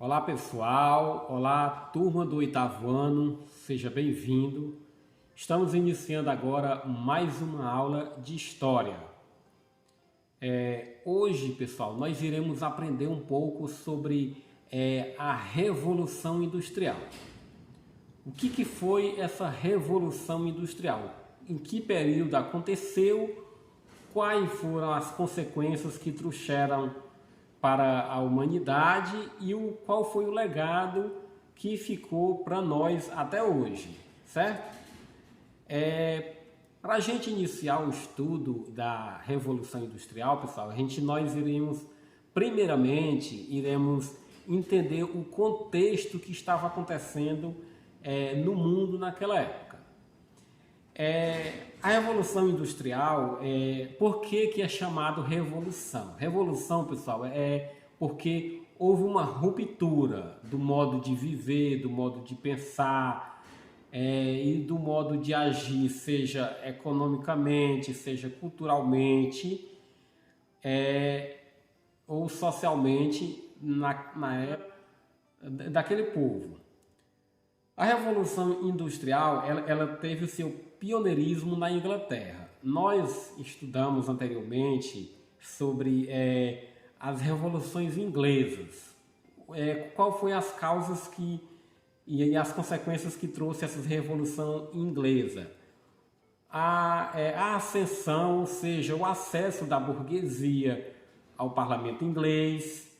Olá pessoal, olá turma do oitavo ano, seja bem-vindo. Estamos iniciando agora mais uma aula de História. Hoje, pessoal, nós iremos aprender um pouco sobre a Revolução Industrial. O que foi essa Revolução Industrial? Em que período aconteceu? Quais foram as consequências que trouxeram para a humanidade e qual foi o legado que ficou para nós até hoje, certo? Para a gente iniciar o estudo da Revolução Industrial, pessoal, nós primeiramente, iremos entender o contexto que estava acontecendo no mundo naquela época. A Revolução Industrial, por que é chamado Revolução? Revolução, pessoal, é porque houve uma ruptura do modo de viver, do modo de pensar e do modo de agir, seja economicamente, seja culturalmente ou socialmente na época daquele povo. A Revolução Industrial, ela teve o seu pioneirismo na Inglaterra. Nós estudamos anteriormente sobre as revoluções inglesas. Qual foi as causas e as consequências que trouxe essa Revolução Inglesa? A ascensão, ou seja, o acesso da burguesia ao parlamento inglês,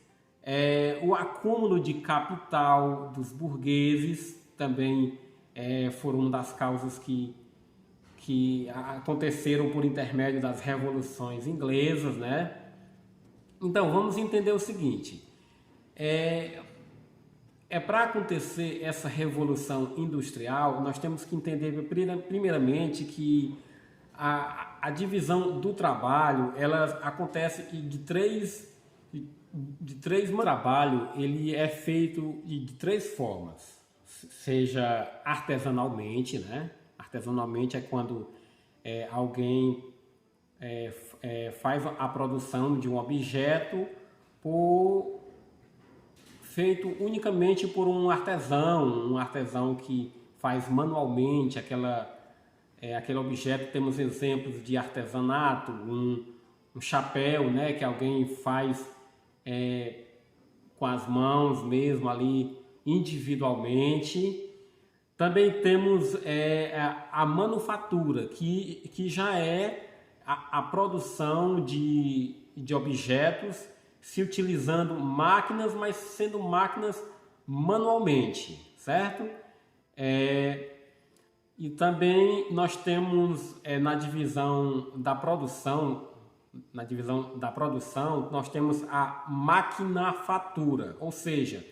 o acúmulo de capital dos burgueses também foram uma das causas que aconteceram por intermédio das revoluções inglesas, né? Então, vamos entender o seguinte, para acontecer essa revolução industrial, nós temos que entender primeiramente que a divisão do trabalho, ela acontece de três trabalho, ele é feito de três formas, seja artesanalmente, né? Artesanalmente é quando alguém faz a produção de um objeto feito unicamente por um artesão que faz manualmente aquele objeto. Temos exemplos de artesanato, um chapéu, né, que alguém faz com as mãos mesmo ali individualmente. Também temos a manufatura, que já é a produção de objetos se utilizando máquinas, mas sendo máquinas manualmente, certo? E também nós temos na divisão da produção, nós temos a maquinafatura, ou seja,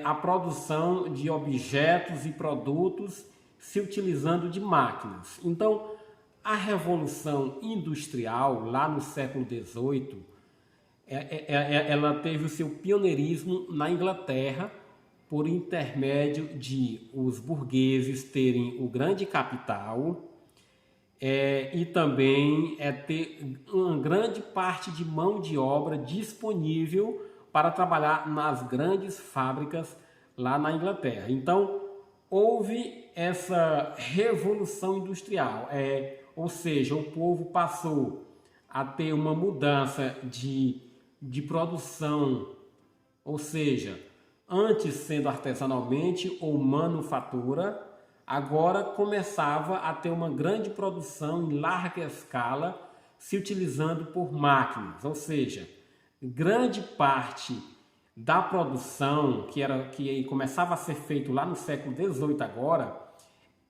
a produção de objetos e produtos se utilizando de máquinas. Então, a Revolução Industrial, lá no século XVIII, ela teve o seu pioneirismo na Inglaterra por intermédio de os burgueses terem o grande capital e também ter uma grande parte de mão de obra disponível para trabalhar nas grandes fábricas lá na Inglaterra. Então, houve essa revolução industrial, ou seja, o povo passou a ter uma mudança de produção, ou seja, antes sendo artesanalmente ou manufatura, agora começava a ter uma grande produção em larga escala, se utilizando por máquinas, ou seja, grande parte da produção que começava a ser feito lá no século XVIII agora,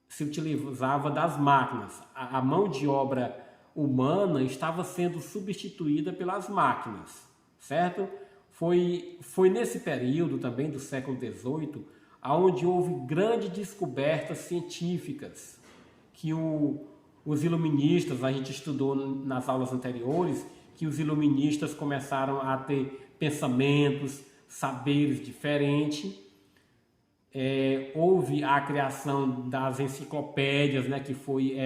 se utilizava das máquinas. A mão de obra humana estava sendo substituída pelas máquinas, certo? Foi nesse período também do século XVIII onde houve grandes descobertas científicas que os iluministas, a gente estudou nas aulas anteriores, que os iluministas começaram a ter pensamentos, saberes diferentes. Houve a criação das enciclopédias, né, que foi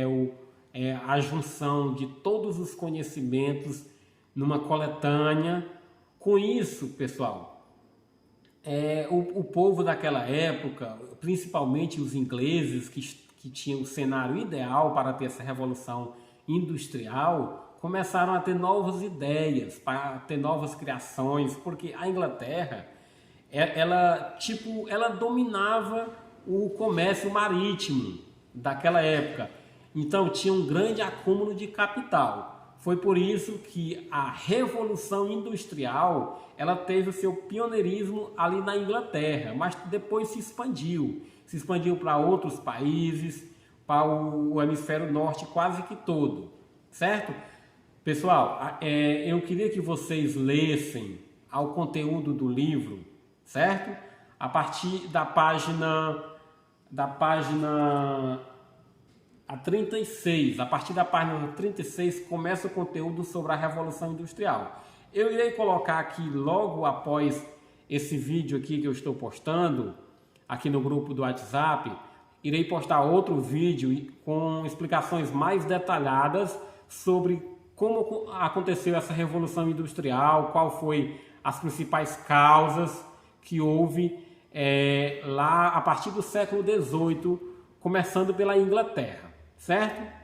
a junção de todos os conhecimentos numa coletânea. Com isso, pessoal, o povo daquela época, principalmente os ingleses, que tinham o cenário ideal para ter essa revolução industrial, começaram a ter novas ideias, para ter novas criações, porque a Inglaterra, ela dominava o comércio marítimo daquela época. Então tinha um grande acúmulo de capital. Foi por isso que a Revolução Industrial ela teve o seu pioneirismo ali na Inglaterra, mas depois se expandiu para outros países, para o hemisfério norte quase que todo, certo? Pessoal, eu queria que vocês lessem ao conteúdo do livro, certo? A partir da página a 36, a partir da página 36 começa o conteúdo sobre a Revolução Industrial. Eu irei colocar aqui logo após esse vídeo aqui que eu estou postando, aqui no grupo do WhatsApp, irei postar outro vídeo com explicações mais detalhadas sobre como aconteceu essa Revolução Industrial, qual foi as principais causas que houve lá a partir do século XVIII, começando pela Inglaterra, certo?